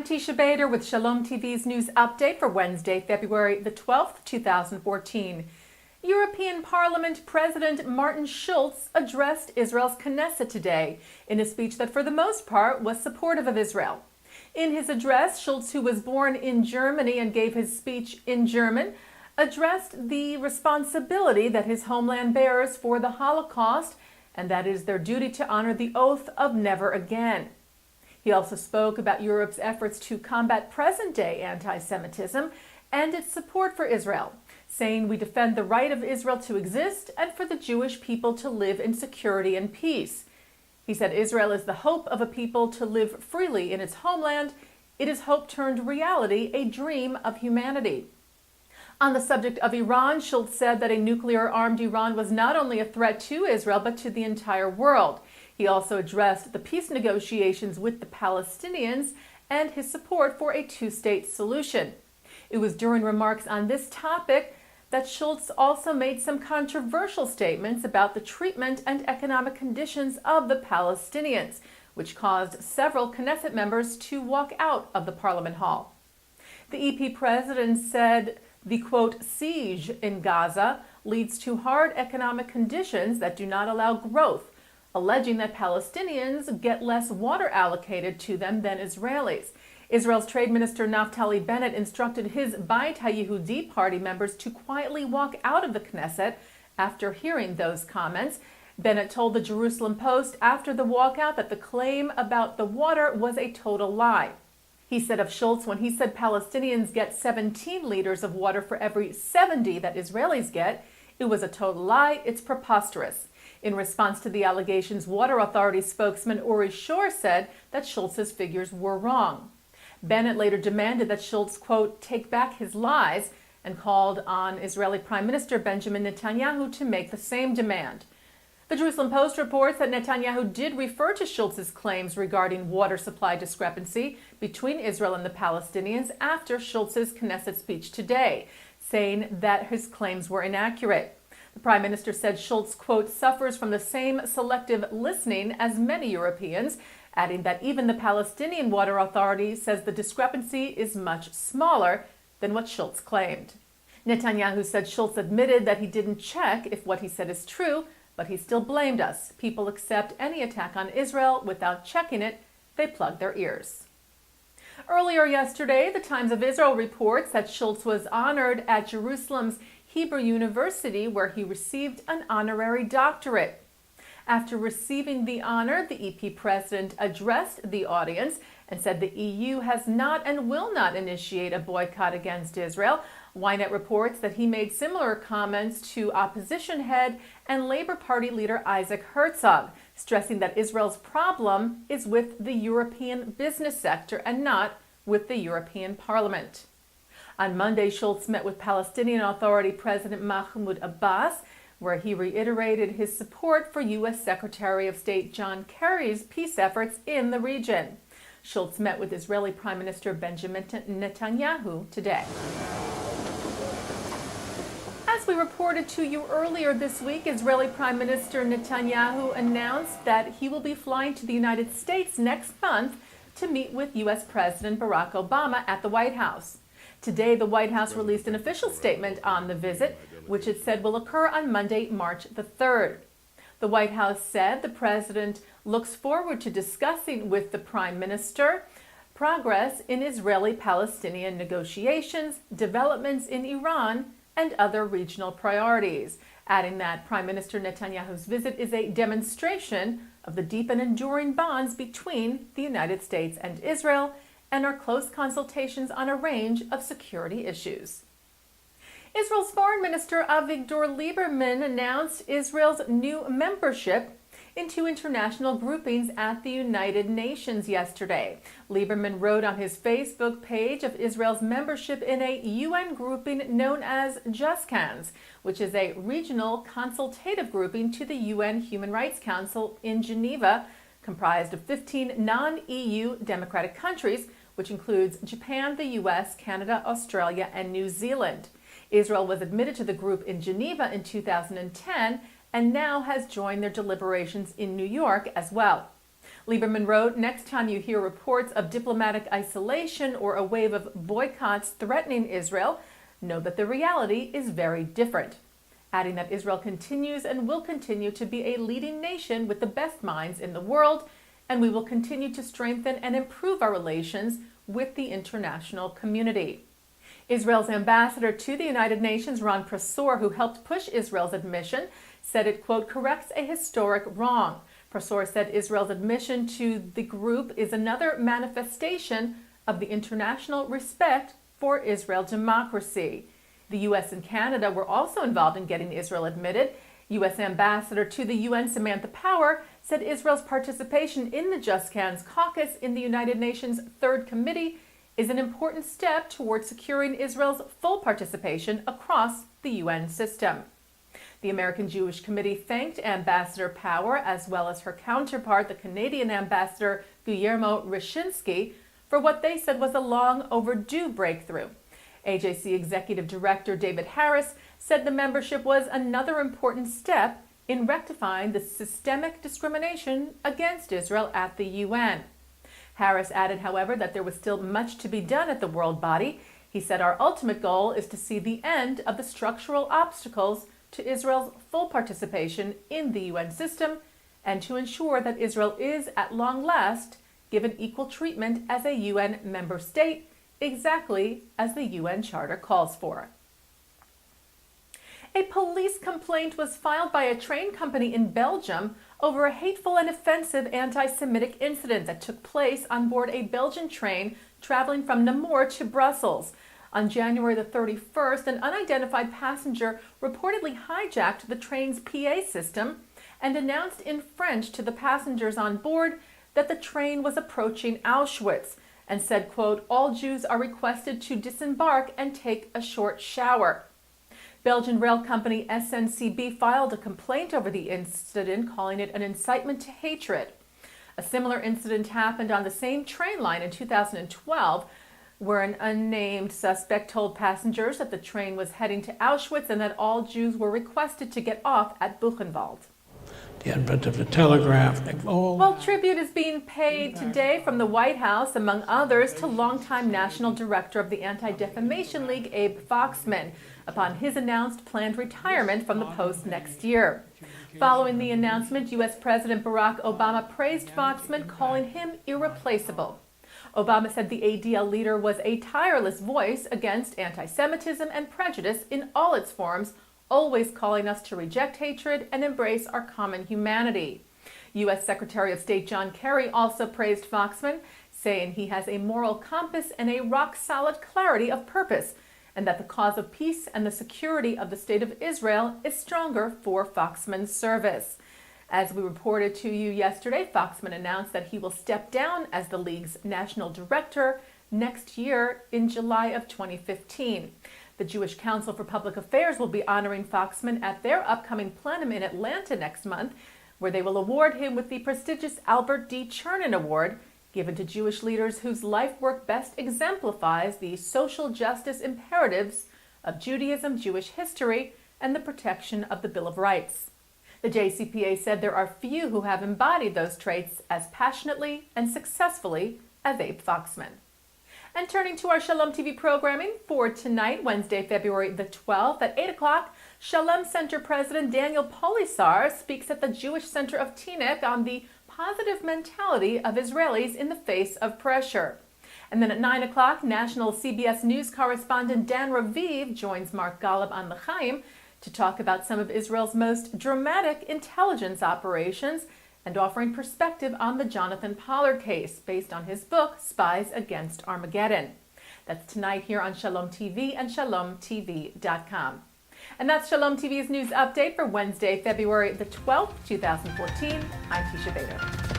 I'm Teisha Bader with Shalom TV's news update for Wednesday, February the 12th, 2014. European Parliament President Martin Schulz addressed Israel's Knesset today in a speech that for the most part was supportive of Israel. In his address, Schulz, who was born in Germany and gave his speech in German, addressed the responsibility that his homeland bears for the Holocaust, and that it is their duty to honor the oath of never again. He also spoke about Europe's efforts to combat present-day anti-Semitism and its support for Israel, saying we defend the right of Israel to exist and for the Jewish people to live in security and peace. He said Israel is the hope of a people to live freely in its homeland. It is hope turned reality, a dream of humanity. On the subject of Iran, Schulz said that a nuclear-armed Iran was not only a threat to Israel, but to the entire world. He also addressed the peace negotiations with the Palestinians and his support for a two-state solution. It was during remarks on this topic that Schulz also made some controversial statements about the treatment and economic conditions of the Palestinians, which caused several Knesset members to walk out of the Parliament Hall. The EP president said the, quote, siege in Gaza leads to hard economic conditions that do not allow growth, alleging that Palestinians get less water allocated to them than Israelis. Israel's Trade Minister Naftali Bennett instructed his Beit HaYehudi party members to quietly walk out of the Knesset after hearing those comments. Bennett told the Jerusalem Post after the walkout that the claim about the water was a total lie. He said of Schulz when he said Palestinians get 17 liters of water for every 70 that Israelis get, it was a total lie, it's preposterous. In response to the allegations, Water Authority spokesman Uri Shor said that Schulz's figures were wrong. Bennett later demanded that Schulz, quote, take back his lies and called on Israeli Prime Minister Benjamin Netanyahu to make the same demand. The Jerusalem Post reports that Netanyahu did refer to Schulz's claims regarding water supply discrepancy between Israel and the Palestinians after Schulz's Knesset speech today, saying that his claims were inaccurate. The Prime Minister said Schulz, quote, suffers from the same selective listening as many Europeans, adding that even the Palestinian Water Authority says the discrepancy is much smaller than what Schulz claimed. Netanyahu said Schulz admitted that he didn't check if what he said is true, but he still blamed us. People accept any attack on Israel without checking it. They plug their ears. Earlier yesterday, the Times of Israel reports that Schulz was honored at Jerusalem's Hebrew University, where he received an honorary doctorate. After receiving the honor, the EP president addressed the audience and said the EU has not and will not initiate a boycott against Israel. Ynet reports that he made similar comments to opposition head and Labour Party leader Isaac Herzog, stressing that Israel's problem is with the European business sector and not with the European Parliament. On Monday, Schulz met with Palestinian Authority President Mahmoud Abbas, where he reiterated his support for U.S. Secretary of State John Kerry's peace efforts in the region. Schulz met with Israeli Prime Minister Benjamin Netanyahu today. As we reported to you earlier this week, Israeli Prime Minister Netanyahu announced that he will be flying to the United States next month to meet with U.S. President Barack Obama at the White House. Today, the White House released an official statement on the visit, which it said will occur on Monday, March the 3rd. The White House said the president looks forward to discussing with the Prime Minister progress in Israeli-Palestinian negotiations, developments in Iran, and other regional priorities, adding that Prime Minister Netanyahu's visit is a demonstration of the deep and enduring bonds between the United States and Israel and our close consultations on a range of security issues. Israel's Foreign Minister Avigdor Lieberman announced Israel's new membership into international groupings at the United Nations yesterday. Lieberman wrote on his Facebook page of Israel's membership in a UN grouping known as JUSCANS, which is a regional consultative grouping to the UN Human Rights Council in Geneva, comprised of 15 non-EU democratic countries, which includes Japan, the US, Canada, Australia, and New Zealand. Israel was admitted to the group in Geneva in 2010 and now has joined their deliberations in New York as well. Lieberman wrote, next time you hear reports of diplomatic isolation or a wave of boycotts threatening Israel, know that the reality is very different. Adding that Israel continues and will continue to be a leading nation with the best minds in the world, and we will continue to strengthen and improve our relations with the international community. Israel's ambassador to the United Nations, Ron Prosor, who helped push Israel's admission, said it, quote, corrects a historic wrong. Prosor said Israel's admission to the group is another manifestation of the international respect for Israel democracy. The U.S. and Canada were also involved in getting Israel admitted. U.S. Ambassador to the UN, Samantha Power, said Israel's participation in the Just Cans caucus in the United Nations Third Committee is an important step toward securing Israel's full participation across the UN system. The American Jewish Committee thanked Ambassador Power, as well as her counterpart, the Canadian Ambassador Guillermo Ryshinsky, for what they said was a long overdue breakthrough. AJC Executive Director David Harris said the membership was another important step in rectifying the systemic discrimination against Israel at the UN. Harris added, however, that there was still much to be done at the world body. He said, our ultimate goal is to see the end of the structural obstacles to Israel's full participation in the UN system and to ensure that Israel is, at long last, given equal treatment as a UN member state, exactly as the UN Charter calls for. A police complaint was filed by a train company in Belgium over a hateful and offensive anti-Semitic incident that took place on board a Belgian train traveling from Namur to Brussels. On January the 31st, an unidentified passenger reportedly hijacked the train's PA system and announced in French to the passengers on board that the train was approaching Auschwitz, and said, quote, all Jews are requested to disembark and take a short shower. Belgian rail company SNCB filed a complaint over the incident, calling it an incitement to hatred. A similar incident happened on the same train line in 2012, where an unnamed suspect told passengers that the train was heading to Auschwitz and that all Jews were requested to get off at Buchenwald. The advent of the telegraph. Well, tribute is being paid today from the White House, among others, to longtime National Director of the Anti-Defamation League, Abe Foxman, upon his announced planned retirement from the post next year. Following the announcement, U.S. President Barack Obama praised Foxman, calling him irreplaceable. Obama said the ADL leader was a tireless voice against anti-Semitism and prejudice in all its forms, always calling us to reject hatred and embrace our common humanity. U.S. Secretary of State John Kerry also praised Foxman, saying he has a moral compass and a rock-solid clarity of purpose, and that the cause of peace and the security of the State of Israel is stronger for Foxman's service. As we reported to you yesterday, Foxman announced that he will step down as the League's national director next year in July of 2015. The Jewish Council for Public Affairs will be honoring Foxman at their upcoming plenum in Atlanta next month, where they will award him with the prestigious Albert D. Chernin Award, given to Jewish leaders whose life work best exemplifies the social justice imperatives of Judaism, Jewish history, and the protection of the Bill of Rights. The JCPA said there are few who have embodied those traits as passionately and successfully as Abe Foxman. And turning to our Shalom TV programming for tonight, Wednesday, February the 12th at 8 o'clock, Shalom Center President Daniel Polisar speaks at the Jewish Center of Teaneck on the positive mentality of Israelis in the face of pressure. And then at 9 o'clock, national CBS News correspondent Dan Raviv joins Mark Golub on L'chaim to talk about some of Israel's most dramatic intelligence operations and offering perspective on the Jonathan Pollard case based on his book, Spies Against Armageddon. That's tonight here on Shalom TV and shalomtv.com. And that's Shalom TV's news update for Wednesday, February the 12th, 2014. I'm Teisha Bader.